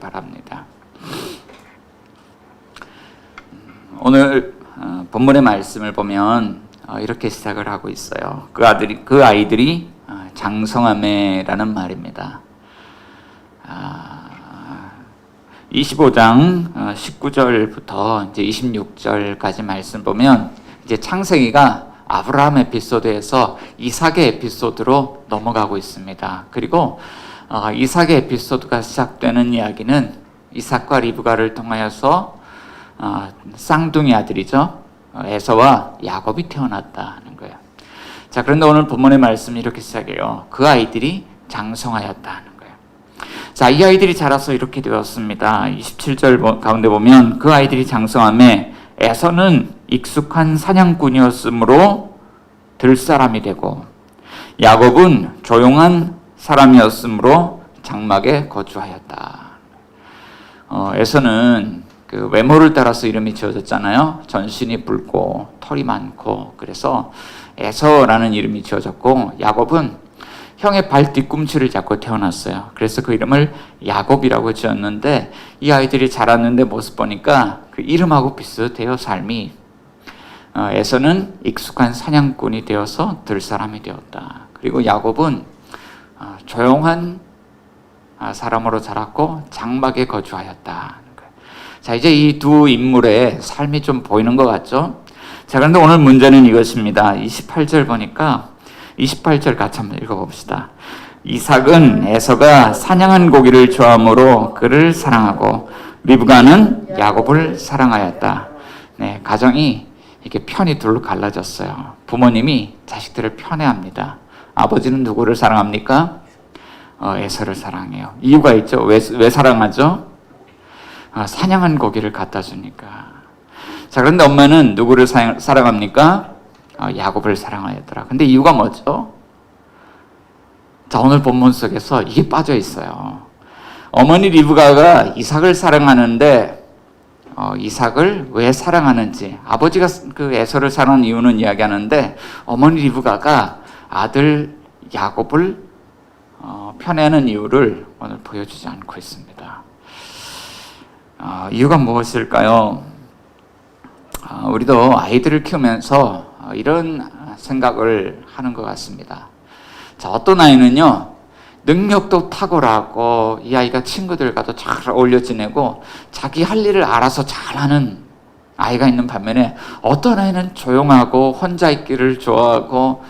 바랍니다. 오늘 본문의 말씀을 보면 이렇게 시작을 하고 있어요. 그 아이들이 장성하매라는 말입니다. 25장 19절부터 이제 26절까지 말씀 보면 이제 창세기가 아브라함 에피소드에서 이삭의 에피소드로 넘어가고 있습니다. 그리고 이삭의 에피소드가 시작되는 이야기는 이삭과 리브가를 통하여서 쌍둥이 아들이죠. 에서와 야곱이 태어났다는 거예요. 자, 그런데 오늘 본문의 말씀이 이렇게 시작해요. 그 아이들이 장성하였다는 거예요. 자, 이 아이들이 자라서 이렇게 되었습니다. 27절 가운데 보면 그 아이들이 장성함에 에서는 익숙한 사냥꾼이었으므로 들사람이 되고 야곱은 조용한 사람이었으므로 장막에 거주하였다. 에서는 그 외모를 따라서 이름이 지어졌잖아요. 전신이 붉고 털이 많고 그래서 에서라는 이름이 지어졌고 야곱은 형의 발 뒤꿈치를 잡고 태어났어요. 그래서 그 이름을 야곱이라고 지었는데 이 아이들이 자랐는데 모습 보니까 그 이름하고 비슷해요. 삶이. 에서는 익숙한 사냥꾼이 되어서 들사람이 되었다. 그리고 야곱은 조용한 사람으로 자랐고 장막에 거주하였다. 자, 이제 이 두 인물의 삶이 좀 보이는 것 같죠? 자, 그런데 오늘 문제는 이것입니다. 28절 보니까 28절 같이 한번 읽어봅시다. 이삭은 에서가 사냥한 고기를 좋아하므로 그를 사랑하고 리브가는 야곱을 사랑하였다. 네, 가정이 이렇게 편이 둘로 갈라졌어요. 부모님이 자식들을 편애합니다. 아버지는 누구를 사랑합니까? 에서를 사랑해요. 이유가 있죠. 왜 사랑하죠? 사냥한 고기를 갖다 주니까. 자, 그런데 엄마는 누구를 사랑합니까? 야곱을 사랑하였더라. 근데 이유가 뭐죠? 자, 오늘 본문 속에서 이게 빠져 있어요. 어머니 리브가가 이삭을 사랑하는데 이삭을 왜 사랑하는지, 아버지가 그 에서를 사랑하는 이유는 이야기하는데 어머니 리브가가 아들 야곱을 편애하는 이유를 오늘 보여주지 않고 있습니다. 이유가 무엇일까요? 우리도 아이들을 키우면서 이런 생각을 하는 것 같습니다. 자, 어떤 아이는요, 능력도 탁월하고 이 아이가 친구들과도 잘 어울려 지내고 자기 할 일을 알아서 잘하는 아이가 있는 반면에 어떤 아이는 조용하고 혼자 있기를 좋아하고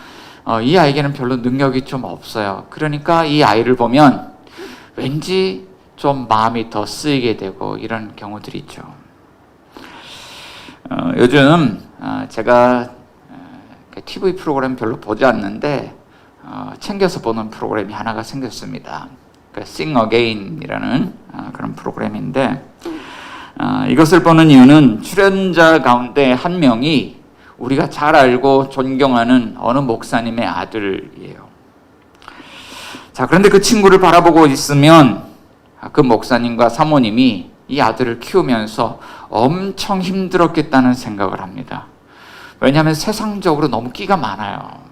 이 아이에게는 별로 능력이 좀 없어요. 그러니까 이 아이를 보면 왠지 좀 마음이 더 쓰이게 되고 이런 경우들이 있죠. 요즘 제가 TV 프로그램 별로 보지 않는데 챙겨서 보는 프로그램이 하나가 생겼습니다. Sing Again이라는 그런 프로그램인데 이것을 보는 이유는 출연자 가운데 한 명이 우리가 잘 알고 존경하는 어느 목사님의 아들이에요. 자, 그런데 그 친구를 바라보고 있으면 그 목사님과 사모님이 이 아들을 키우면서 엄청 힘들었겠다는 생각을 합니다. 왜냐하면 세상적으로 너무 끼가 많아요.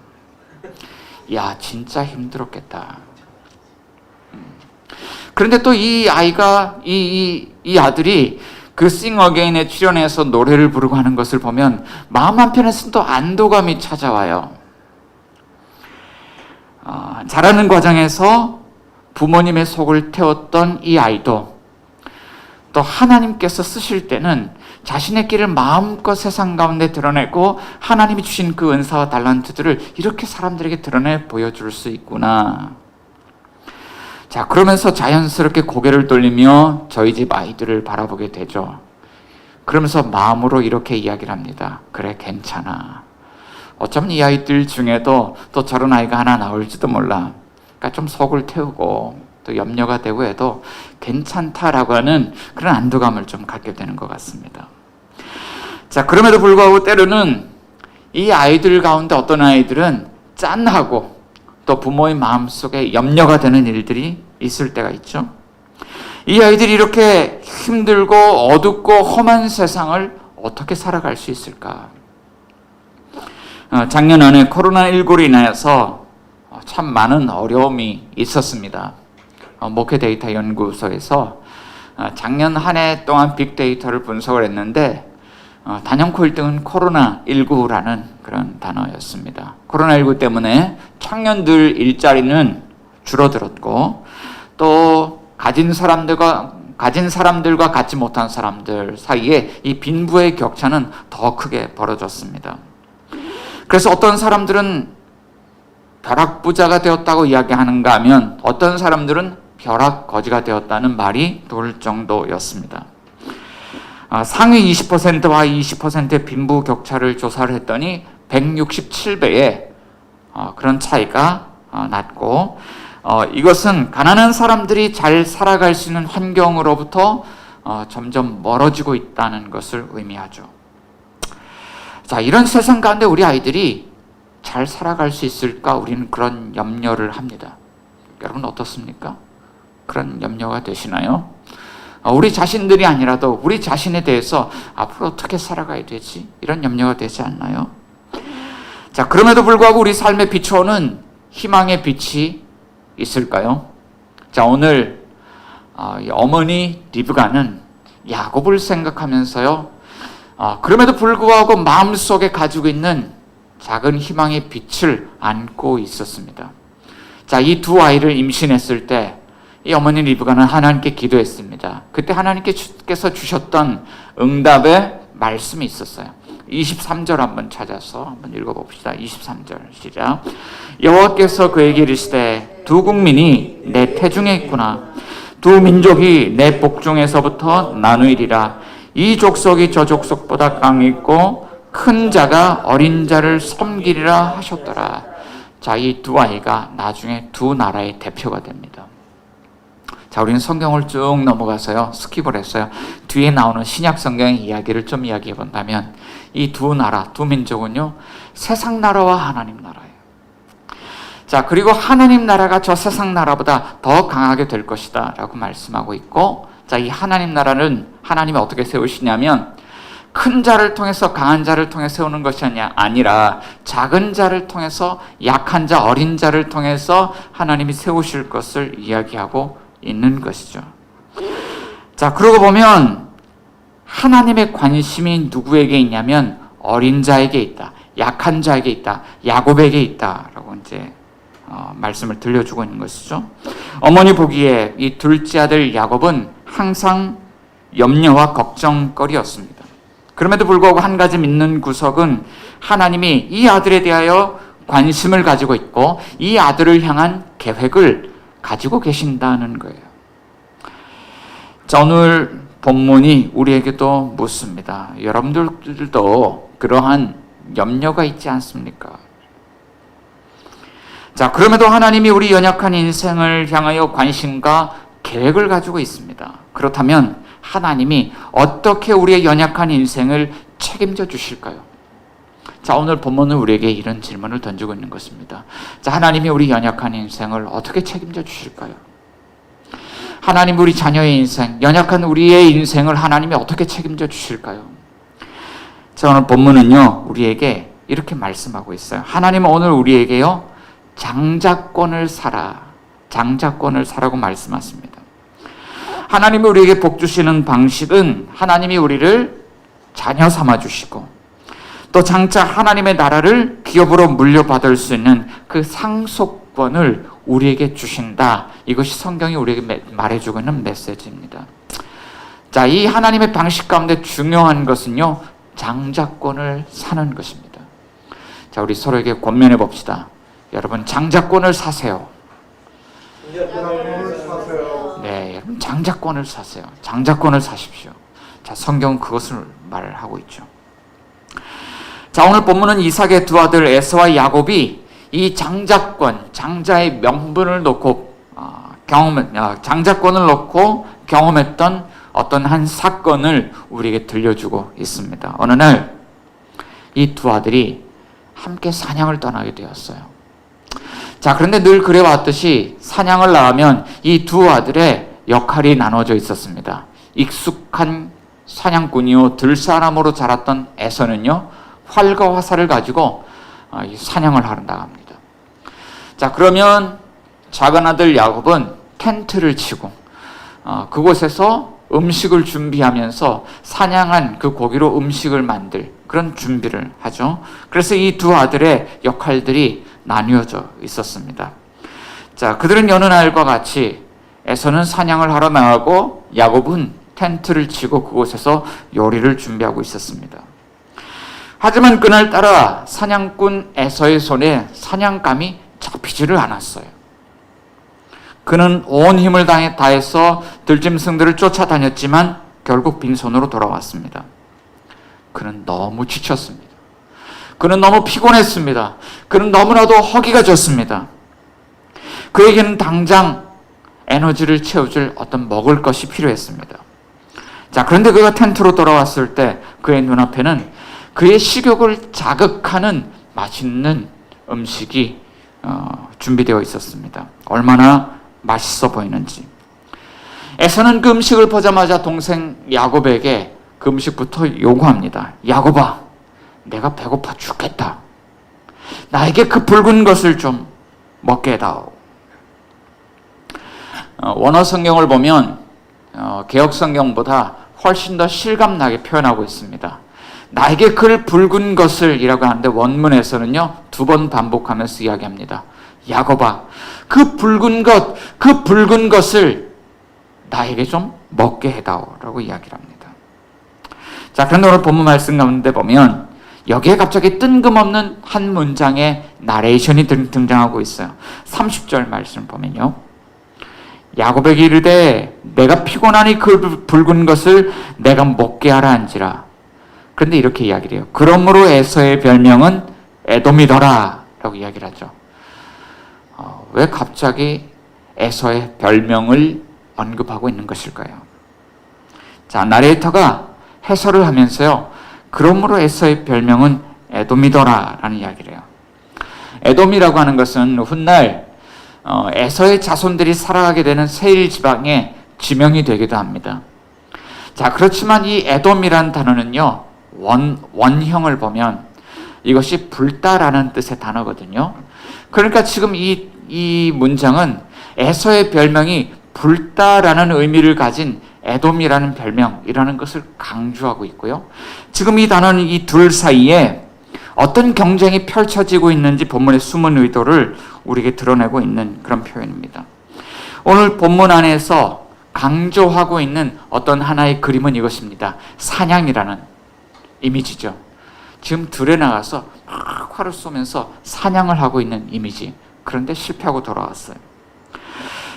야, 진짜 힘들었겠다. 그런데 또 이 아이가, 이 아들이 그 Sing Again에 출연해서 노래를 부르고 하는 것을 보면 마음 한편에서는 또 안도감이 찾아와요. 자라는 과정에서 부모님의 속을 태웠던 이 아이도 또 하나님께서 쓰실 때는 자신의 길을 마음껏 세상 가운데 드러내고 하나님이 주신 그 은사와 달란트들을 이렇게 사람들에게 드러내 보여줄 수 있구나. 자, 그러면서 자연스럽게 고개를 돌리며 저희 집 아이들을 바라보게 되죠. 그러면서 마음으로 이렇게 이야기를 합니다. 그래, 괜찮아. 어쩌면 이 아이들 중에도 또 저런 아이가 하나 나올지도 몰라. 그러니까 좀 속을 태우고 또 염려가 되고 해도 괜찮다라고 하는 그런 안도감을 좀 갖게 되는 것 같습니다. 자, 그럼에도 불구하고 때로는 이 아이들 가운데 어떤 아이들은 짠하고 또 부모의 마음속에 염려가 되는 일들이 있을 때가 있죠. 이 아이들이 이렇게 힘들고 어둡고 험한 세상을 어떻게 살아갈 수 있을까? 작년 안에 코로나19로 인하여서 참 많은 어려움이 있었습니다. 목회 데이터 연구소에서 작년 한 해 동안 빅데이터를 분석을 했는데 단연코 1등은 코로나19라는 그런 단어였습니다. 코로나19 때문에 청년들 일자리는 줄어들었고 또 가진 사람들과 갖지 못한 사람들 사이에 이 빈부의 격차는 더 크게 벌어졌습니다. 그래서 어떤 사람들은 벼락부자가 되었다고 이야기하는가 하면 어떤 사람들은 벼락거지가 되었다는 말이 돌 정도였습니다. 상위 20%와 20%의 빈부 격차를 조사를 했더니 167배의 그런 차이가 났고 이것은 가난한 사람들이 잘 살아갈 수 있는 환경으로부터 점점 멀어지고 있다는 것을 의미하죠. 자, 이런 세상 가운데 우리 아이들이 잘 살아갈 수 있을까? 우리는 그런 염려를 합니다. 여러분 어떻습니까? 그런 염려가 되시나요? 우리 자신들이 아니라도 우리 자신에 대해서 앞으로 어떻게 살아가야 되지? 이런 염려가 되지 않나요? 자, 그럼에도 불구하고 우리 삶에 비춰오는 희망의 빛이 있을까요? 자, 오늘 어머니 리브가는 야곱을 생각하면서요, 그럼에도 불구하고 마음속에 가지고 있는 작은 희망의 빛을 안고 있었습니다. 자, 이 두 아이를 임신했을 때 이 어머니 리브가는 하나님께 기도했습니다. 그때 하나님께서 주셨던 응답의 말씀이 있었어요. 23절 한번 찾아서 한번 읽어봅시다. 23절 시작. 여호와께서 그에게 이르시되 두 국민이 내 태중에 있구나. 두 민족이 내 복중에서부터 나누이리라. 이 족속이 저 족속보다 강있고 큰 자가 어린 자를 섬기리라 하셨더라. 자, 이 두 아이가 나중에 두 나라의 대표가 됩니다. 자, 우리는 성경을 쭉 넘어가서요, 스킵을 했어요. 뒤에 나오는 신약 성경의 이야기를 좀 이야기해 본다면 이 두 나라, 두 민족은요, 세상 나라와 하나님 나라예요. 자, 그리고 하나님 나라가 저 세상 나라보다 더 강하게 될 것이다 라고 말씀하고 있고, 자, 이 하나님 나라는 하나님이 어떻게 세우시냐면 큰 자를 통해서 강한 자를 통해 세우는 것이 아니라 작은 자를 통해서 약한 자, 어린 자를 통해서 하나님이 세우실 것을 이야기하고 있는 것이죠. 자, 그러고 보면 하나님의 관심이 누구에게 있냐면 어린 자에게 있다, 약한 자에게 있다, 야곱에게 있다라고 이제 말씀을 들려주고 있는 것이죠. 어머니 보기에 이 둘째 아들 야곱은 항상 염려와 걱정거리였습니다. 그럼에도 불구하고 한 가지 믿는 구석은 하나님이 이 아들에 대하여 관심을 가지고 있고 이 아들을 향한 계획을 가지고 계신다는 거예요. 자, 오늘 본문이 우리에게도 묻습니다. 여러분들도 그러한 염려가 있지 않습니까? 자, 그럼에도 하나님이 우리 연약한 인생을 향하여 관심과 계획을 가지고 있습니다. 그렇다면 하나님이 어떻게 우리의 연약한 인생을 책임져 주실까요? 자, 오늘 본문은 우리에게 이런 질문을 던지고 있는 것입니다. 자, 하나님이 우리 연약한 인생을 어떻게 책임져 주실까요? 하나님 우리 자녀의 인생, 연약한 우리의 인생을 하나님이 어떻게 책임져 주실까요? 자, 오늘 본문은요, 우리에게 이렇게 말씀하고 있어요. 하나님은 오늘 우리에게요, 장자권을 사라고 말씀하십니다. 하나님이 우리에게 복 주시는 방식은 하나님이 우리를 자녀 삼아 주시고 또 장차 하나님의 나라를 기업으로 물려받을 수 있는 그 상속권을 우리에게 주신다. 이것이 성경이 우리에게 말해주고 있는 메시지입니다. 자, 이 하나님의 방식 가운데 중요한 것은요, 장자권을 사는 것입니다. 자, 우리 서로에게 권면해 봅시다. 여러분, 장자권을 사세요. 네, 여러분, 장자권을 사세요. 장자권을 사십시오. 자, 성경은 그것을 말하고 있죠. 자, 오늘 본문은 이삭의 두 아들 에서와 야곱이 이 장자권, 장자의 명분을 놓고 장자권을 놓고 경험했던 어떤 한 사건을 우리에게 들려주고 있습니다. 어느 날 이 두 아들이 함께 사냥을 떠나게 되었어요. 자, 그런데 늘 그래왔듯이 사냥을 나가면 이 두 아들의 역할이 나눠져 있었습니다. 익숙한 사냥꾼이요, 들사람으로 자랐던 에서는요, 활과 화살을 가지고 사냥을 하러 나갑니다. 자, 그러면 작은 아들 야곱은 텐트를 치고 그곳에서 음식을 준비하면서 사냥한 그 고기로 음식을 만들 그런 준비를 하죠. 그래서 이 두 아들의 역할들이 나뉘어져 있었습니다. 자, 그들은 여느 날과 같이 에서는 사냥을 하러 나가고 야곱은 텐트를 치고 그곳에서 요리를 준비하고 있었습니다. 하지만 그날따라 사냥꾼 에서의 손에 사냥감이 잡히지를 않았어요. 그는 온 힘을 다해서 들짐승들을 쫓아다녔지만 결국 빈손으로 돌아왔습니다. 그는 너무 지쳤습니다. 그는 너무 피곤했습니다. 그는 너무나도 허기가 졌습니다. 그에게는 당장 에너지를 채워줄 어떤 먹을 것이 필요했습니다. 자, 그런데 그가 텐트로 돌아왔을 때 그의 눈앞에는 그의 식욕을 자극하는 맛있는 음식이 준비되어 있었습니다. 얼마나 맛있어 보이는지. 에서는 그 음식을 보자마자 동생 야곱에게 그 음식부터 요구합니다. 야곱아, 내가 배고파 죽겠다. 나에게 그 붉은 것을 좀 먹게 해다오. 원어 성경을 보면 개역 성경보다 훨씬 더 실감나게 표현하고 있습니다. 나에게 그 붉은 것을 이라고 하는데 원문에서는요 2번 반복하면서 이야기합니다. 야곱아, 그 붉은 것을 나에게 좀 먹게 해다오 라고 이야기를 합니다. 자, 그런데 오늘 본문 말씀 가운데 보면 여기에 갑자기 뜬금없는 한 문장의 나레이션이 등장하고 있어요. 30절 말씀 보면요, 야곱에게 이르되 내가 피곤하니 그 붉은 것을 내가 먹게 하라 한지라. 그런데 이렇게 이야기를 해요. 그러므로 에서의 별명은 에돔이더라 라고 이야기를 하죠. 왜 갑자기 에서의 별명을 언급하고 있는 것일까요? 자, 나레이터가 해설을 하면서요, 그러므로 에서의 별명은 에돔이더라 라는 이야기를 해요. 에돔이라고 하는 것은 훗날 에서의 자손들이 살아가게 되는 세일 지방의 지명이 되기도 합니다. 자, 그렇지만 이 에돔이라는 단어는요, 원형을 보면 이것이 불다라는 뜻의 단어거든요. 그러니까 지금 이 문장은 에서의 별명이 불다라는 의미를 가진 에돔이라는 별명이라는 것을 강조하고 있고요. 지금 이 단어는 이 둘 사이에 어떤 경쟁이 펼쳐지고 있는지 본문의 숨은 의도를 우리에게 드러내고 있는 그런 표현입니다. 오늘 본문 안에서 강조하고 있는 어떤 하나의 그림은 이것입니다. 사냥이라는 이미지죠. 지금 들에 나가서 막 활을 쏘면서 사냥을 하고 있는 이미지. 그런데 실패하고 돌아왔어요.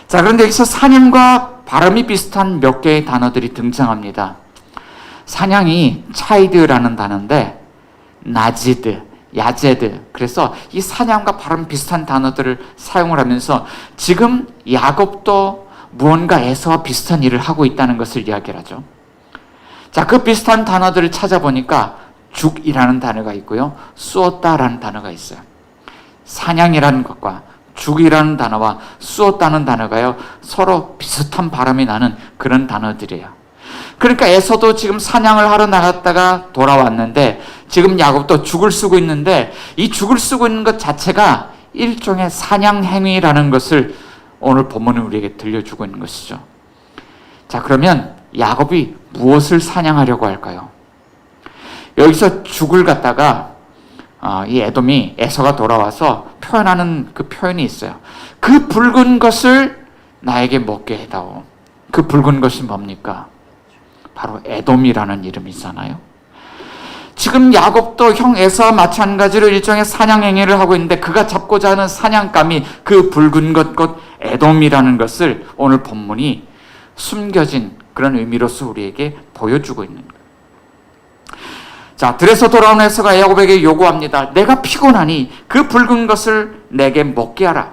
자, 그런데 여기서 사냥과 발음이 비슷한 몇 개의 단어들이 등장합니다. 사냥이 차이드라는 단어인데 나지드, 야제드, 그래서 이 사냥과 발음 비슷한 단어들을 사용을 하면서 지금 야곱도 무언가 에서와 비슷한 일을 하고 있다는 것을 이야기를 하죠. 자, 그 비슷한 단어들을 찾아보니까 죽이라는 단어가 있고요, 쏘었다라는 단어가 있어요. 사냥이라는 것과 죽이라는 단어와 쏘었다는 단어가요, 서로 비슷한 발음이 나는 그런 단어들이에요. 그러니까 에서도 지금 사냥을 하러 나갔다가 돌아왔는데 지금 야곱도 죽을 쓰고 있는데 이 죽을 쓰고 있는 것 자체가 일종의 사냥 행위라는 것을 오늘 본문은 우리에게 들려주고 있는 것이죠. 자, 그러면 야곱이 무엇을 사냥하려고 할까요? 여기서 죽을 갖다가 이 에돔이 에서가 돌아와서 표현하는 그 표현이 있어요. 그 붉은 것을 나에게 먹게 해다오. 그 붉은 것이 뭡니까? 바로 에돔이라는 이름이잖아요. 지금 야곱도 형 에서와 마찬가지로 일종의 사냥 행위를 하고 있는데 그가 잡고자 하는 사냥감이 그 붉은 것 곧 에돔이라는 것을 오늘 본문이 숨겨진 그런 의미로서 우리에게 보여주고 있는 거예요. 자, 들에서 돌아온 에서가 야곱에게 요구합니다. 내가 피곤하니 그 붉은 것을 내게 먹게 하라.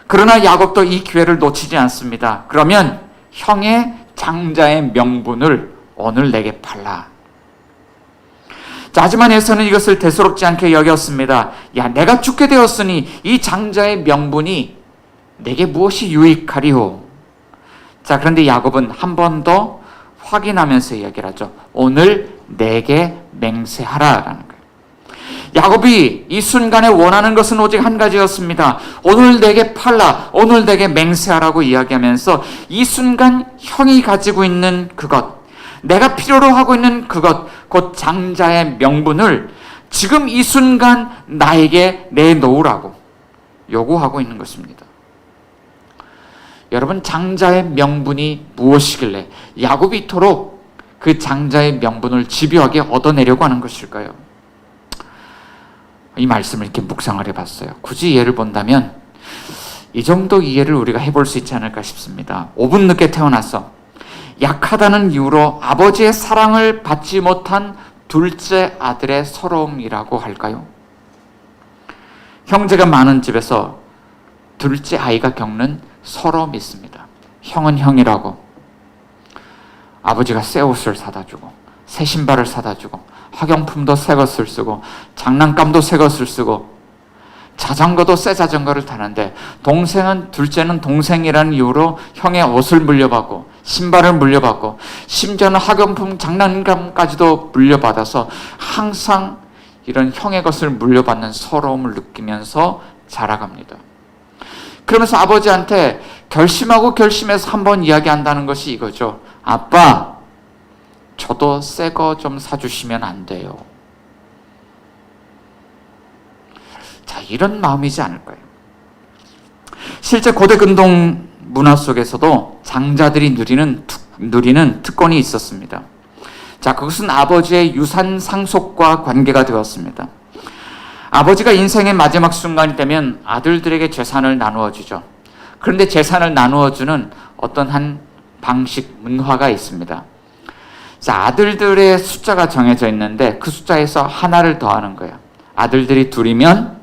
그러나 야곱도 이 기회를 놓치지 않습니다. 그러면 형의 장자의 명분을 오늘 내게 팔라. 자, 하지만 에서는 이것을 대수롭지 않게 여겼습니다. 야, 내가 죽게 되었으니 이 장자의 명분이 내게 무엇이 유익하리오. 자, 그런데 야곱은 한 번 더 확인하면서 이야기를 하죠. 오늘 내게 맹세하라라는 거예요. 야곱이 이 순간에 원하는 것은 오직 한 가지였습니다. 오늘 내게 팔라, 오늘 내게 맹세하라고 이야기하면서 이 순간 형이 가지고 있는 그것, 내가 필요로 하고 있는 그것, 곧 장자의 명분을 지금 이 순간 나에게 내놓으라고 요구하고 있는 것입니다. 여러분, 장자의 명분이 무엇이길래 야곱이 이토록 그 장자의 명분을 집요하게 얻어내려고 하는 것일까요? 이 말씀을 이렇게 묵상을 해봤어요. 굳이 예를 본다면 이 정도 이해를 우리가 해볼 수 있지 않을까 싶습니다. 5분 늦게 태어나서 약하다는 이유로 아버지의 사랑을 받지 못한 둘째 아들의 서러움이라고 할까요? 형제가 많은 집에서 둘째 아이가 겪는 서러움이 있습니다. 형은 형이라고 아버지가 새 옷을 사다 주고 새 신발을 사다 주고 학용품도 새 것을 쓰고 장난감도 새 것을 쓰고 자전거도 새 자전거를 타는데 둘째는 동생이라는 이유로 형의 옷을 물려받고 신발을 물려받고 심지어는 학용품 장난감까지도 물려받아서 항상 이런 형의 것을 물려받는 서러움을 느끼면서 자라갑니다. 그러면서 아버지한테 결심해서 한번 이야기한다는 것이 이거죠. 아빠, 저도 새 거 좀 사주시면 안 돼요? 자, 이런 마음이지 않을까요? 실제 고대 근동 문화 속에서도 장자들이 누리는 특권이 있었습니다. 자, 그것은 아버지의 유산 상속과 관계가 되었습니다. 아버지가 인생의 마지막 순간이 되면 아들들에게 재산을 나누어 주죠. 그런데 재산을 나누어 주는 어떤 한 방식, 문화가 있습니다. 자, 아들들의 숫자가 정해져 있는데 그 숫자에서 하나를 더하는 거예요. 아들들이 둘이면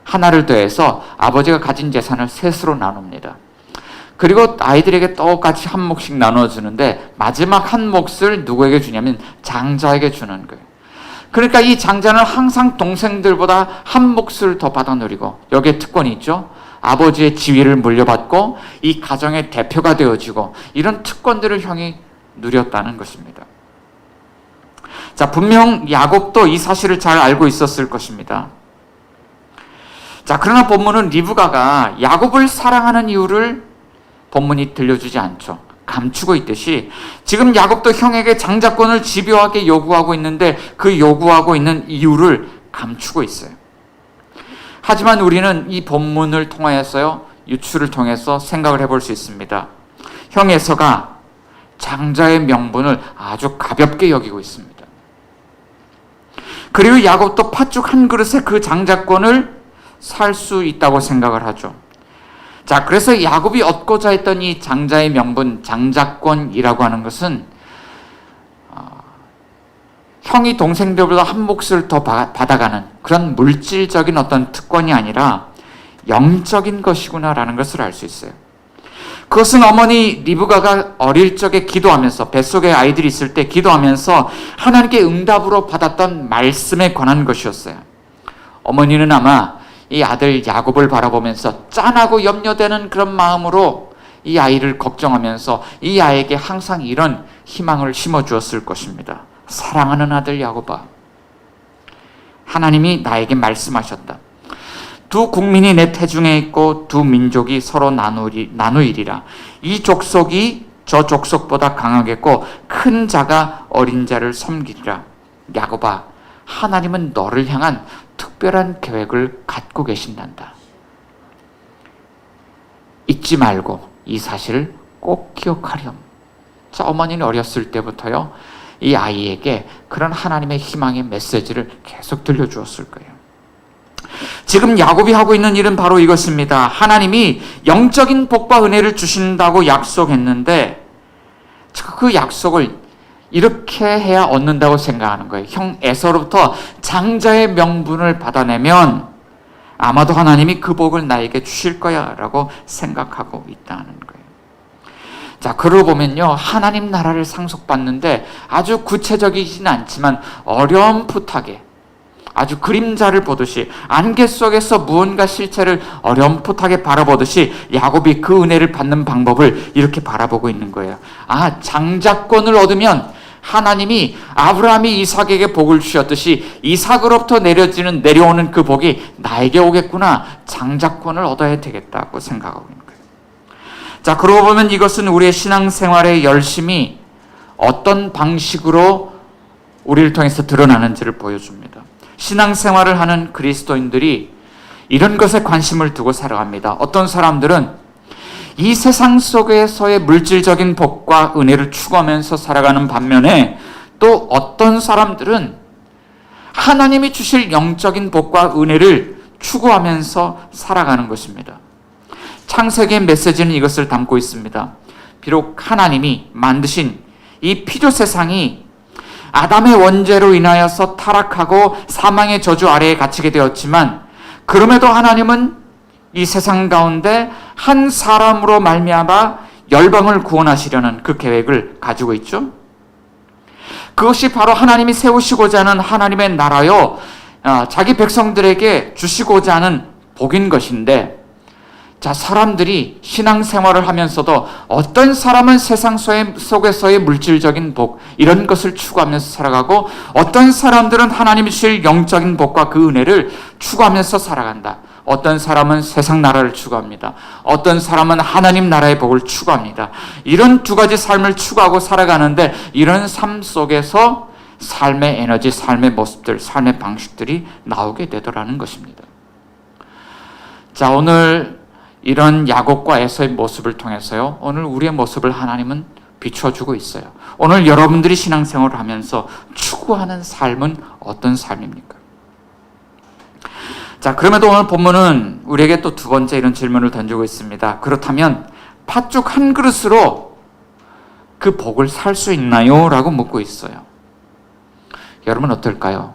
하나를 더해서 아버지가 가진 재산을 셋으로 나눕니다. 그리고 아이들에게 똑같이 한 몫씩 나눠 주는데 마지막 한 몫을 누구에게 주냐면 장자에게 주는 거예요. 그러니까 이 장자는 항상 동생들보다 한 몫을 더 받아 누리고, 여기에 특권이 있죠. 아버지의 지위를 물려받고 이 가정의 대표가 되어지고, 이런 특권들을 형이 누렸다는 것입니다. 자, 분명 야곱도 이 사실을 잘 알고 있었을 것입니다. 자, 그러나 본문은 리브가가 야곱을 사랑하는 이유를 본문이 들려주지 않죠. 감추고 있듯이 지금 야곱도 형에게 장자권을 집요하게 요구하고 있는데 그 요구하고 있는 이유를 감추고 있어요. 하지만 우리는 이 본문을 통하여서요, 유추를 통해서 생각을 해볼 수 있습니다. 형 에서가 장자의 명분을 아주 가볍게 여기고 있습니다. 그리고 야곱도 팥죽 한 그릇에 그 장자권을 살 수 있다고 생각을 하죠. 자, 그래서 야곱이 얻고자 했던 이 장자의 명분, 장자권이라고 하는 것은 형이 동생들보다 한 몫을 더 받아가는 그런 물질적인 어떤 특권이 아니라 영적인 것이구나라는 것을 알 수 있어요. 그것은 어머니 리브가가 어릴 적에 기도하면서, 뱃속에 아이들이 있을 때 기도하면서 하나님께 응답으로 받았던 말씀에 관한 것이었어요. 어머니는 아마 이 아들 야곱을 바라보면서 짠하고 염려되는 그런 마음으로 이 아이를 걱정하면서 이 아이에게 항상 이런 희망을 심어주었을 것입니다. 사랑하는 아들 야곱아, 하나님이 나에게 말씀하셨다. 두 국민이 내 태중에 있고 두 민족이 서로 나누이리라. 이 족속이 저 족속보다 강하겠고 큰 자가 어린 자를 섬기리라. 야곱아, 하나님은 너를 향한 특별한 계획을 갖고 계신단다. 잊지 말고 이 사실을 꼭 기억하렴. 자, 어머니는 어렸을 때부터요, 이 아이에게 그런 하나님의 희망의 메시지를 계속 들려주었을 거예요. 지금 야곱이 하고 있는 일은 바로 이것입니다. 하나님이 영적인 복과 은혜를 주신다고 약속했는데 그 약속을 이렇게 해야 얻는다고 생각하는 거예요. 형 에서로부터 장자의 명분을 받아내면 아마도 하나님이 그 복을 나에게 주실 거야 라고 생각하고 있다는 거예요. 자, 그러고 보면요, 하나님 나라를 상속받는데 아주 구체적이진 않지만 어렴풋하게, 아주 그림자를 보듯이, 안개 속에서 무언가 실체를 어렴풋하게 바라보듯이 야곱이 그 은혜를 받는 방법을 이렇게 바라보고 있는 거예요. 아, 장자권을 얻으면 하나님이 아브라함이 이삭에게 복을 주셨듯이 이삭으로부터 내려오는 그 복이 나에게 오겠구나. 장자권을 얻어야 되겠다고 생각하고 있는 거예요. 자, 그러고 보면 이것은 우리의 신앙생활의 열심이 어떤 방식으로 우리를 통해서 드러나는지를 보여줍니다. 신앙생활을 하는 그리스도인들이 이런 것에 관심을 두고 살아갑니다. 어떤 사람들은 이 세상 속에서의 물질적인 복과 은혜를 추구하면서 살아가는 반면에 또 어떤 사람들은 하나님이 주실 영적인 복과 은혜를 추구하면서 살아가는 것입니다. 창세기의 메시지는 이것을 담고 있습니다. 비록 하나님이 만드신 이 피조 세상이 아담의 원죄로 인하여서 타락하고 사망의 저주 아래에 갇히게 되었지만 그럼에도 하나님은 이 세상 가운데 한 사람으로 말미암아 열방을 구원하시려는 그 계획을 가지고 있죠. 그것이 바로 하나님이 세우시고자 하는 하나님의 나라요, 자기 백성들에게 주시고자 하는 복인 것인데, 자, 사람들이 신앙생활을 하면서도 어떤 사람은 세상 속에서의 물질적인 복 이런 것을 추구하면서 살아가고 어떤 사람들은 하나님이 주실 영적인 복과 그 은혜를 추구하면서 살아간다. 어떤 사람은 세상 나라를 추구합니다. 어떤 사람은 하나님 나라의 복을 추구합니다. 이런 두 가지 삶을 추구하고 살아가는데 이런 삶 속에서 삶의 에너지, 삶의 모습들, 삶의 방식들이 나오게 되더라는 것입니다. 자, 오늘 이런 야곱과 에서의 모습을 통해서요, 오늘 우리의 모습을 하나님은 비춰주고 있어요. 오늘 여러분들이 신앙생활을 하면서 추구하는 삶은 어떤 삶입니까? 자, 그럼에도 오늘 본문은 우리에게 또 두 번째 이런 질문을 던지고 있습니다. 그렇다면 팥죽 한 그릇으로 그 복을 살 수 있나요? 라고 묻고 있어요. 여러분 어떨까요?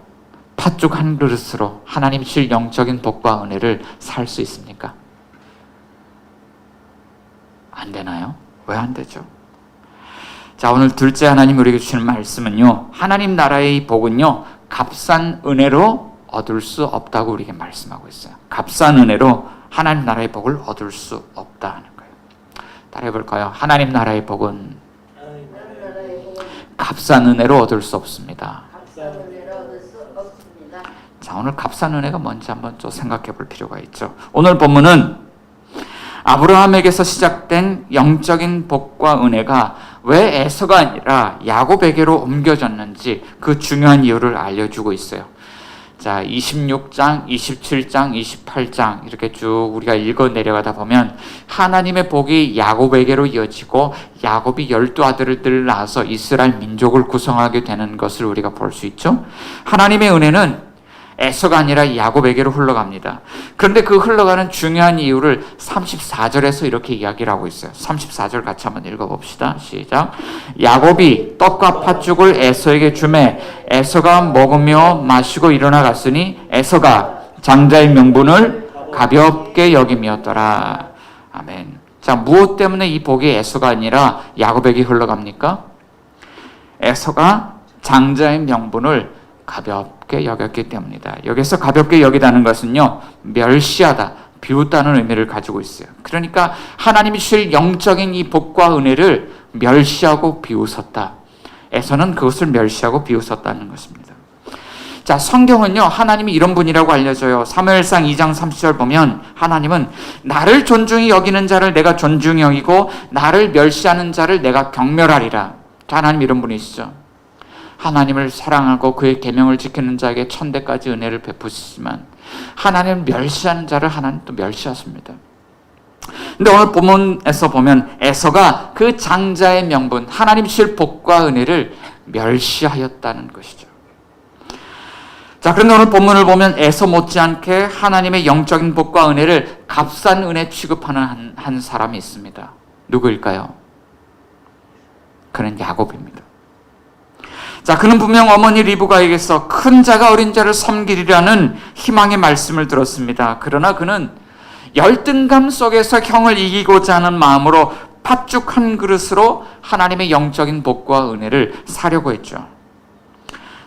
팥죽 한 그릇으로 하나님 주실 영적인 복과 은혜를 살 수 있습니까? 안 되나요? 왜 안 되죠? 자, 오늘 둘째 하나님 우리에게 주시는 말씀은요, 하나님 나라의 복은요, 값싼 은혜로 얻을 수 없다고 우리에게 말씀하고 있어요. 값싼 은혜로 하나님 나라의 복을 얻을 수 없다 하는 거예요. 따라해 볼까요? 하나님 나라의 복은 값싼 은혜로 얻을 수 없습니다. 자, 오늘 값싼 은혜가 뭔지 한번 좀 생각해 볼 필요가 있죠. 오늘 본문은 아브라함에게서 시작된 영적인 복과 은혜가 왜 에서가 아니라 야곱에게로 옮겨졌는지 그 중요한 이유를 알려주고 있어요. 자, 26장, 27장, 28장 이렇게 쭉 우리가 읽어 내려가다 보면 하나님의 복이 야곱에게로 이어지고 야곱이 12아들을 낳아서 이스라엘 민족을 구성하게 되는 것을 우리가 볼 수 있죠. 하나님의 은혜는 에서가 아니라 야곱에게로 흘러갑니다. 그런데 그 흘러가는 중요한 이유를 34절에서 이렇게 이야기를 하고 있어요. 34절 같이 한번 읽어봅시다. 시작. 야곱이 떡과 팥죽을 에서에게 주매 에서가 먹으며 마시고 일어나 갔으니 에서가 장자의 명분을 가볍게 여김이었더라. 아멘. 자, 무엇 때문에 이 복이 에서가 아니라 야곱에게 흘러갑니까? 에서가 장자의 명분을 가볍게 여겼기 때문이다. 여기서 가볍게 여기다는 것은요, 멸시하다, 비웃다는 의미를 가지고 있어요. 그러니까 하나님이 주실 영적인 이 복과 은혜를 멸시하고 비웃었다. 에서는 그것을 멸시하고 비웃었다는 것입니다. 자, 성경은요, 하나님이 이런 분이라고 알려져요. 사무엘상 2장 30절 보면 하나님은 나를 존중히 여기는 자를 내가 존중히 여기고 나를 멸시하는 자를 내가 경멸하리라. 자, 하나님 이런 분이시죠. 하나님을 사랑하고 그의 계명을 지키는 자에게 천대까지 은혜를 베푸시지만 하나님을 멸시하는 자를 하나님 또 멸시하십니다. 근데 오늘 본문에서 보면 에서가 그 장자의 명분, 하나님 주실 복과 은혜를 멸시하였다는 것이죠. 자, 그런데 오늘 본문을 보면 에서 못지않게 하나님의 영적인 복과 은혜를 값싼 은혜 취급하는 한 사람이 있습니다. 누구일까요? 그는 야곱입니다. 자, 그는 분명 어머니 리브가에게서 큰 자가 어린 자를 섬기리라는 희망의 말씀을 들었습니다. 그러나 그는 열등감 속에서 형을 이기고자 하는 마음으로 팥죽 한 그릇으로 하나님의 영적인 복과 은혜를 사려고 했죠.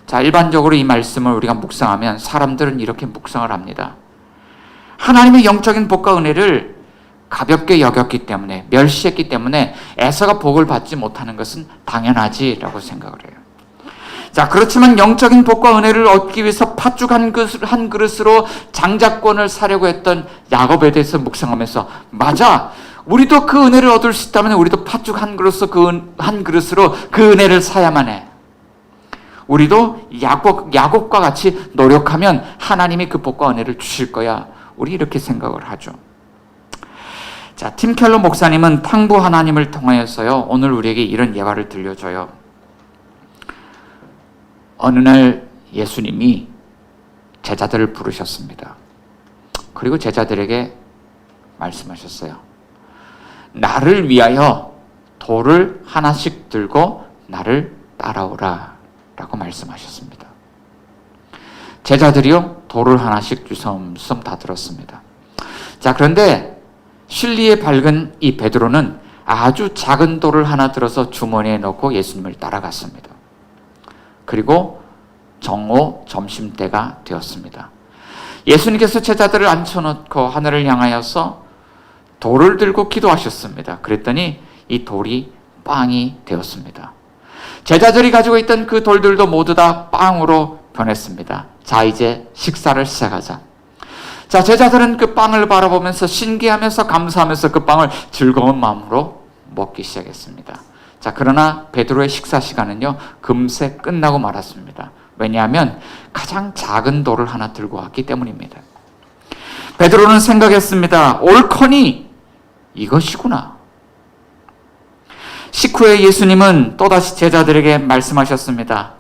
자, 일반적으로 이 말씀을 우리가 묵상하면 사람들은 이렇게 묵상을 합니다. 하나님의 영적인 복과 은혜를 가볍게 여겼기 때문에, 멸시했기 때문에 에서가 복을 받지 못하는 것은 당연하지라고 생각을 해요. 자, 그렇지만 영적인 복과 은혜를 얻기 위해서 팥죽 한 그릇으로 장자권을 사려고 했던 야곱에 대해서 묵상하면서, 맞아, 우리도 그 은혜를 얻을 수 있다면 우리도 팥죽 한 그릇으로 그 은혜를 사야만 해. 우리도 야곱과 같이 노력하면 하나님이 그 복과 은혜를 주실 거야. 우리 이렇게 생각을 하죠. 자, 팀 켈러 목사님은 탕부 하나님을 통하여서요, 오늘 우리에게 이런 예화를 들려줘요. 어느 날 예수님이 제자들을 부르셨습니다. 그리고 제자들에게 말씀하셨어요. 나를 위하여 돌을 하나씩 들고 나를 따라오라 라고 말씀하셨습니다. 제자들이요, 돌을 하나씩 주섬주섬 다 들었습니다. 자, 그런데 신리에 밝은 이 베드로는 아주 작은 돌을 하나 들어서 주머니에 넣고 예수님을 따라갔습니다. 그리고 정오 점심때가 되었습니다. 예수님께서 제자들을 앉혀놓고 하늘을 향하여서 돌을 들고 기도하셨습니다. 그랬더니 이 돌이 빵이 되었습니다. 제자들이 가지고 있던 그 돌들도 모두 다 빵으로 변했습니다. 자, 이제 식사를 시작하자. 자, 제자들은 그 빵을 바라보면서 신기하면서 감사하면서 그 빵을 즐거운 마음으로 먹기 시작했습니다. 자, 그러나 베드로의 식사 시간은요, 금세 끝나고 말았습니다. 왜냐하면 가장 작은 돌을 하나 들고 왔기 때문입니다. 베드로는 생각했습니다. 옳거니 이것이구나. 식후에 예수님은 또다시 제자들에게 말씀하셨습니다.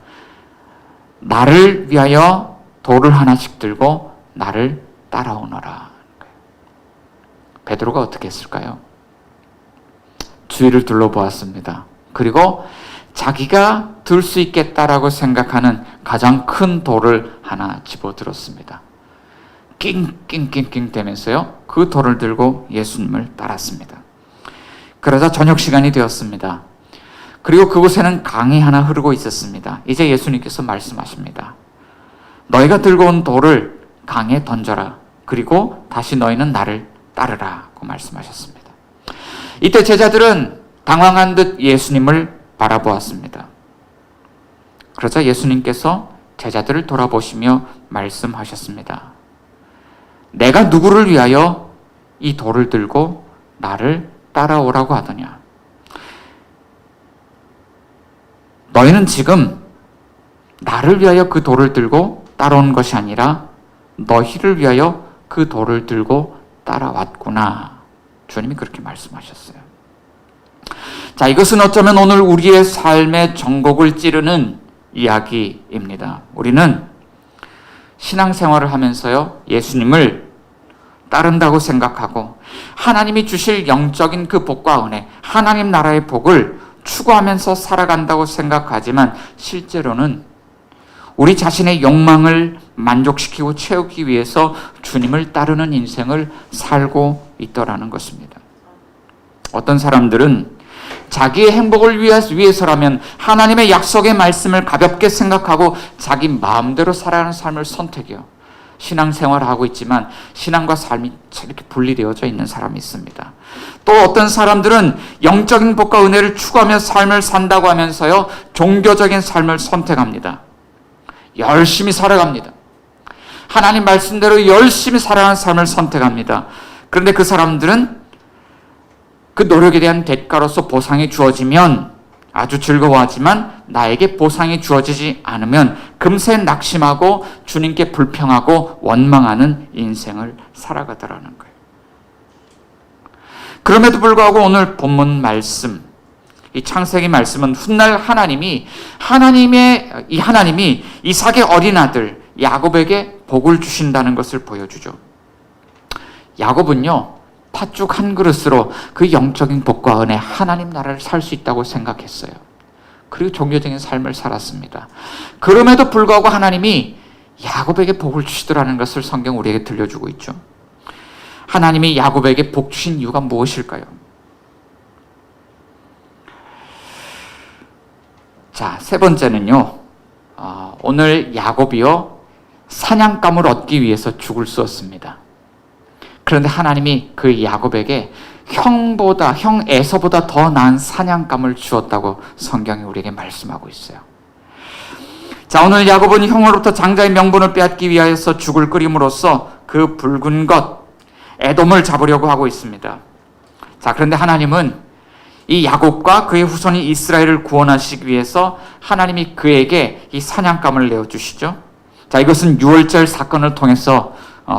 나를 위하여 돌을 하나씩 들고 나를 따라오너라. 베드로가 어떻게 했을까요? 주위를 둘러보았습니다. 그리고 자기가 들 수 있겠다라고 생각하는 가장 큰 돌을 하나 집어들었습니다. 낑낑낑낑 대면서요, 그 돌을 들고 예수님을 따랐습니다. 그러자 저녁 시간이 되었습니다. 그리고 그곳에는 강이 하나 흐르고 있었습니다. 이제 예수님께서 말씀하십니다. 너희가 들고 온 돌을 강에 던져라. 그리고 다시 너희는 나를 따르라고 말씀하셨습니다. 이때 제자들은 당황한 듯 예수님을 바라보았습니다. 그러자 예수님께서 제자들을 돌아보시며 말씀하셨습니다. 내가 누구를 위하여 이 돌을 들고 나를 따라오라고 하더냐? 너희는 지금 나를 위하여 그 돌을 들고 따라온 것이 아니라 너희를 위하여 그 돌을 들고 따라왔구나. 주님이 그렇게 말씀하셨어요. 자, 이것은 어쩌면 오늘 우리의 삶의 전곡을 찌르는 이야기입니다. 우리는 신앙생활을 하면서요, 예수님을 따른다고 생각하고 하나님이 주실 영적인 그 복과 은혜, 하나님 나라의 복을 추구하면서 살아간다고 생각하지만 실제로는 우리 자신의 욕망을 만족시키고 채우기 위해서 주님을 따르는 인생을 살고 있더라는 것입니다. 어떤 사람들은 자기의 행복을 위해서라면 하나님의 약속의 말씀을 가볍게 생각하고 자기 마음대로 살아가는 삶을 선택해요. 신앙생활을 하고 있지만 신앙과 삶이 이렇게 분리되어져 있는 사람이 있습니다. 또 어떤 사람들은 영적인 복과 은혜를 추구하며 삶을 산다고 하면서요, 종교적인 삶을 선택합니다. 열심히 살아갑니다. 하나님 말씀대로 열심히 살아가는 삶을 선택합니다. 그런데 그 사람들은 그 노력에 대한 대가로서 보상이 주어지면 아주 즐거워하지만 나에게 보상이 주어지지 않으면 금세 낙심하고 주님께 불평하고 원망하는 인생을 살아가더라는 거예요. 그럼에도 불구하고 오늘 본문 말씀, 이 창세기 말씀은 훗날 하나님이 이삭의 어린 아들 야곱에게 복을 주신다는 것을 보여주죠. 야곱은요, 팥죽 한 그릇으로 그 영적인 복과 은혜, 하나님 나라를 살 수 있다고 생각했어요. 그리고 종교적인 삶을 살았습니다. 그럼에도 불구하고 하나님이 야곱에게 복을 주시더라는 것을 성경 우리에게 들려주고 있죠. 하나님이 야곱에게 복 주신 이유가 무엇일까요? 자, 세 번째는요, 오늘 야곱이요, 사냥감을 얻기 위해서 죽을 쏘았습니다. 그런데 하나님이 그 야곱에게 형 에서보다 더 나은 사냥감을 주었다고 성경이 우리에게 말씀하고 있어요. 자, 오늘 야곱은 형으로부터 장자의 명분을 빼앗기 위하여서 죽을 끓임으로써 그 붉은 것 에돔을 잡으려고 하고 있습니다. 자, 그런데 하나님은 이 야곱과 그의 후손인 이스라엘을 구원하시기 위해서 하나님이 그에게 이 사냥감을 내어주시죠. 자, 이것은 유월절 사건을 통해서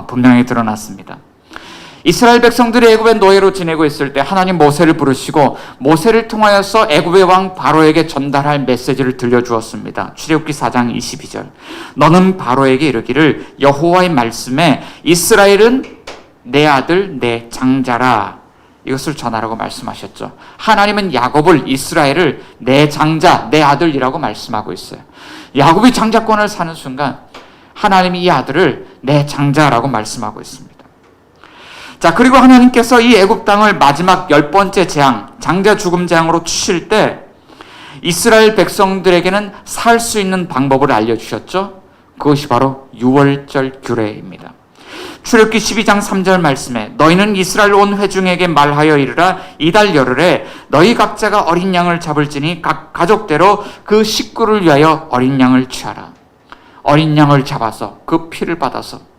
분명히 드러났습니다. 이스라엘 백성들이 애굽의 노예로 지내고 있을 때 하나님 모세를 부르시고 모세를 통하여서 애굽의 왕 바로에게 전달할 메시지를 들려주었습니다. 출애굽기 4장 22절. 너는 바로에게 이르기를 여호와의 말씀에 이스라엘은 내 아들 내 장자라. 이것을 전하라고 말씀하셨죠. 하나님은 야곱을 이스라엘을 내 장자 내 아들이라고 말씀하고 있어요. 야곱이 장자권을 사는 순간 하나님이 이 아들을 내 장자라고 말씀하고 있습니다. 자, 그리고 하나님께서 이 애굽 땅을 마지막 10번째 재앙, 장자 죽음 재앙으로 치실 때 이스라엘 백성들에게는 살 수 있는 방법을 알려주셨죠. 그것이 바로 유월절 규례입니다. 출애굽기 12장 3절 말씀에 너희는 이스라엘 온 회중에게 말하여 이르라 이달 열흘에 너희 각자가 어린 양을 잡을지니 각 가족대로 그 식구를 위하여 어린 양을 취하라. 어린 양을 잡아서 그 피를 받아서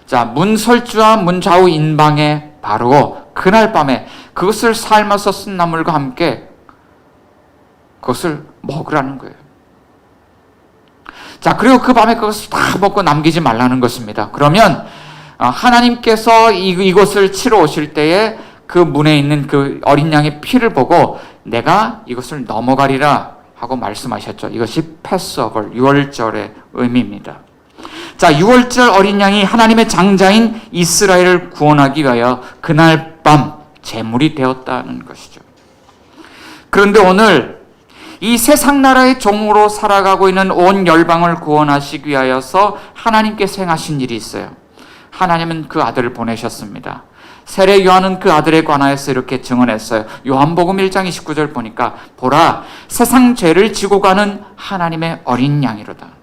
자, 문설주와 문좌우 인방에 바르고 그날 밤에 그것을 삶아서 쓴 나물과 함께 그것을 먹으라는 거예요. 자, 그리고 그 밤에 그것을 다 먹고 남기지 말라는 것입니다. 그러면 하나님께서 이것을 치러 오실 때에 그 문에 있는 그 어린 양의 피를 보고 내가 이것을 넘어가리라 하고 말씀하셨죠. 이것이 패스오버, 유월절의 의미입니다. 자, 유월절 어린 양이 하나님의 장자인 이스라엘을 구원하기 위하여 그날 밤 제물이 되었다는 것이죠. 그런데 오늘 이 세상 나라의 종으로 살아가고 있는 온 열방을 구원하시기 위하여서 하나님께서 행하신 일이 있어요. 하나님은 그 아들을 보내셨습니다. 세례 요한은 그 아들에 관하여서 이렇게 증언했어요. 요한복음 1장 29절 보니까 보라 세상 죄를 지고 가는 하나님의 어린 양이로다.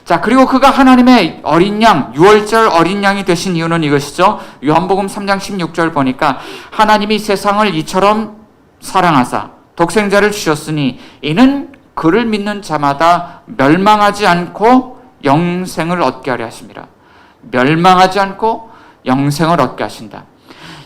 자, 그리고 그가 하나님의 어린 양, 유월절 어린 양이 되신 이유는 이것이죠. 요한복음 3장 16절 보니까 하나님이 세상을 이처럼 사랑하사 독생자를 주셨으니 이는 그를 믿는 자마다 멸망하지 않고 영생을 얻게 하려 하심이라. 멸망하지 않고 영생을 얻게 하신다.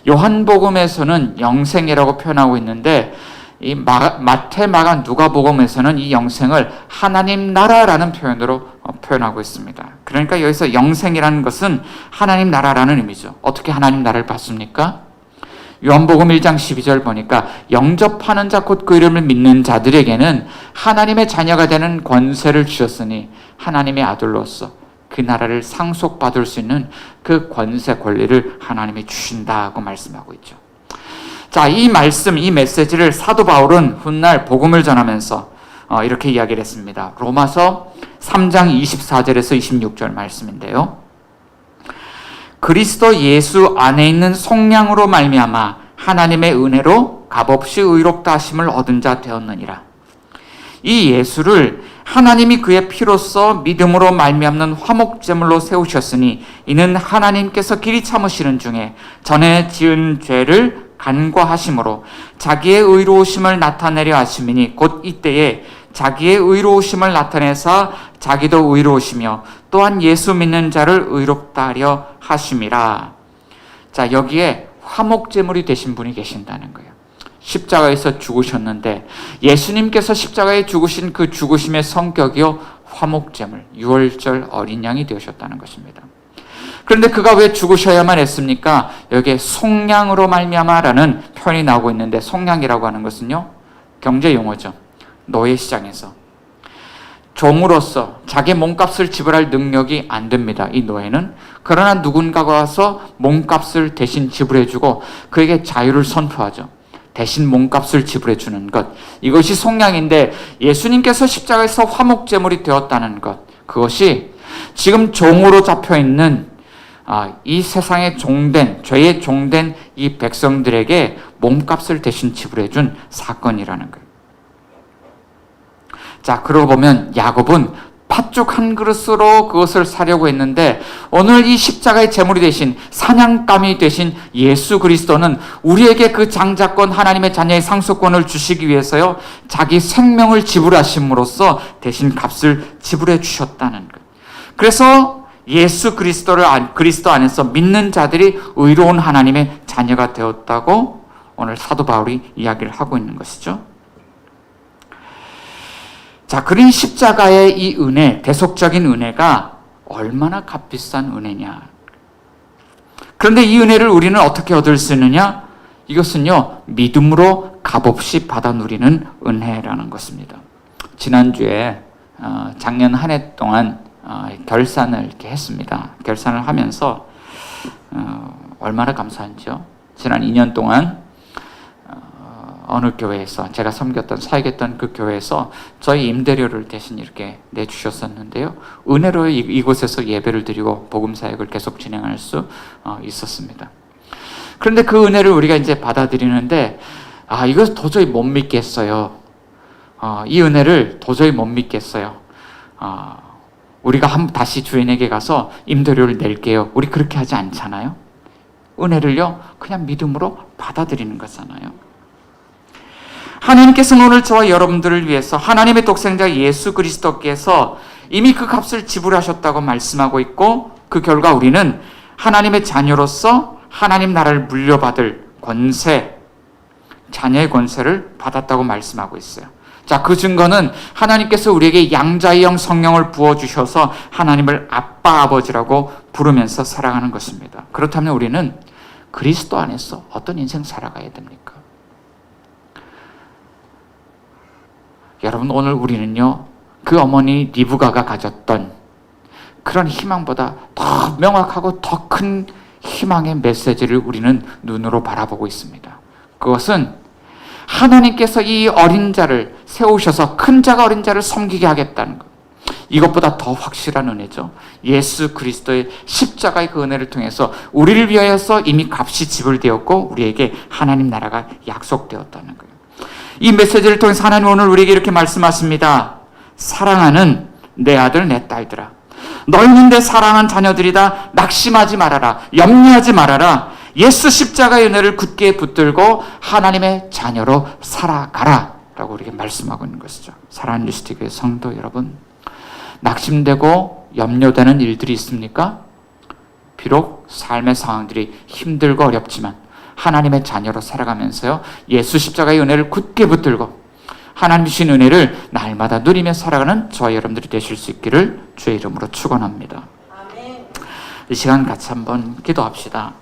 요한복음에서는 영생이라고 표현하고 있는데 이 마태, 마가, 누가복음에서는 이 영생을 하나님 나라라는 표현으로 표현하고 있습니다. 그러니까 여기서 영생이라는 것은 하나님 나라라는 의미죠. 어떻게 하나님 나라를 받습니까? 요한복음 1장 12절 보니까 영접하는 자 곧 그 이름을 믿는 자들에게는 하나님의 자녀가 되는 권세를 주셨으니 하나님의 아들로서 그 나라를 상속받을 수 있는 그 권세 권리를 하나님이 주신다고 말씀하고 있죠. 자, 이 말씀, 이 메시지를 사도 바울은 훗날 복음을 전하면서 이렇게 이야기를 했습니다. 로마서 3장 24절에서 26절 말씀인데요. 그리스도 예수 안에 있는 속량으로 말미암아 하나님의 은혜로 값없이 의롭다 하심을 얻은 자 되었느니라. 이 예수를 하나님이 그의 피로써 믿음으로 말미암는 화목제물로 세우셨으니 이는 하나님께서 길이 참으시는 중에 전에 지은 죄를 간과하심으로 자기의 의로우심을 나타내려 하심이니 곧 이때에 자기의 의로우심을 나타내사 자기도 의로우시며 또한 예수 믿는 자를 의롭다 하려 하심이라. 자, 여기에 화목제물이 되신 분이 계신다는 거예요. 십자가에서 죽으셨는데 예수님께서 십자가에 죽으신 그 죽으심의 성격이요 화목제물, 유월절 어린 양이 되셨다는 것입니다. 그런데 그가 왜 죽으셔야만 했습니까? 여기에 속량으로 말미암아라는 표현이 나오고 있는데 속량이라고 하는 것은요 경제 용어죠. 노예 시장에서 종으로서 자기 몸값을 지불할 능력이 안 됩니다. 이 노예는. 그러나 누군가가 와서 몸값을 대신 지불해주고 그에게 자유를 선포하죠. 대신 몸값을 지불해 주는 것. 이것이 속량인데 예수님께서 십자가에서 화목제물이 되었다는 것. 그것이 지금 종으로 잡혀있는 이 세상에 종된, 죄에 종된 이 백성들에게 몸값을 대신 지불해 준 사건이라는 거예요. 자, 그러고 보면 야곱은 팥죽 한 그릇으로 그것을 사려고 했는데 오늘 이 십자가의 제물이 되신 사냥감이 되신 예수 그리스도는 우리에게 그 장자권 하나님의 자녀의 상속권을 주시기 위해서요 자기 생명을 지불하심으로써 대신 값을 지불해 주셨다는 것. 그래서 예수 그리스도 안에서 믿는 자들이 의로운 하나님의 자녀가 되었다고 오늘 사도 바울이 이야기를 하고 있는 것이죠. 자, 그런 십자가의 이 은혜, 대속적인 은혜가 얼마나 값비싼 은혜냐. 그런데 이 은혜를 우리는 어떻게 얻을 수 있느냐? 이것은요, 믿음으로 값없이 받아 누리는 은혜라는 것입니다. 지난주에 작년 한 해 동안 결산을 이렇게 했습니다. 결산을 하면서 얼마나 감사한지요. 지난 2년 동안 어느 교회에서 제가 섬겼던 사역했던 그 교회에서 저희 임대료를 대신 이렇게 내주셨었는데요. 은혜로 이곳에서 예배를 드리고 복음 사역을 계속 진행할 수 있었습니다. 그런데 그 은혜를 우리가 이제 받아들이는데 이거 도저히 못 믿겠어요. 이 은혜를 도저히 못 믿겠어요. 우리가 다시 주인에게 가서 임대료를 낼게요. 우리 그렇게 하지 않잖아요. 은혜를요 그냥 믿음으로 받아들이는 거잖아요. 하나님께서는 오늘 저와 여러분들을 위해서 하나님의 독생자 예수 그리스도께서 이미 그 값을 지불하셨다고 말씀하고 있고 그 결과 우리는 하나님의 자녀로서 하나님 나라를 물려받을 권세, 자녀의 권세를 받았다고 말씀하고 있어요. 자, 그 증거는 하나님께서 우리에게 양자의 영 성령을 부어주셔서 하나님을 아빠, 아버지라고 부르면서 살아가는 것입니다. 그렇다면 우리는 그리스도 안에서 어떤 인생 살아가야 됩니까? 여러분, 오늘 우리는요 그 어머니 리브가가 가졌던 그런 희망보다 더 명확하고 더 큰 희망의 메시지를 우리는 눈으로 바라보고 있습니다. 그것은 하나님께서 이 어린 자를 세우셔서 큰 자가 어린 자를 섬기게 하겠다는 것. 이것보다 더 확실한 은혜죠. 예수 그리스도의 십자가의 그 은혜를 통해서 우리를 위하여서 이미 값이 지불되었고 우리에게 하나님 나라가 약속되었다는 거예요. 이 메시지를 통해서 하나님 오늘 우리에게 이렇게 말씀하십니다. 사랑하는 내 아들 내 딸들아, 너희는 내 사랑한 자녀들이다. 낙심하지 말아라. 염려하지 말아라. 예수 십자가의 은혜를 굳게 붙들고 하나님의 자녀로 살아가라 라고 우리에게 말씀하고 있는 것이죠. 사랑하는 뉴시티교회 성도 여러분, 낙심되고 염려되는 일들이 있습니까? 비록 삶의 상황들이 힘들고 어렵지만 하나님의 자녀로 살아가면서요 예수 십자가의 은혜를 굳게 붙들고 하나님 주신 은혜를 날마다 누리며 살아가는 저와 여러분들이 되실 수 있기를 주의 이름으로 축원합니다. 아멘. 이 시간 같이 한번 기도합시다.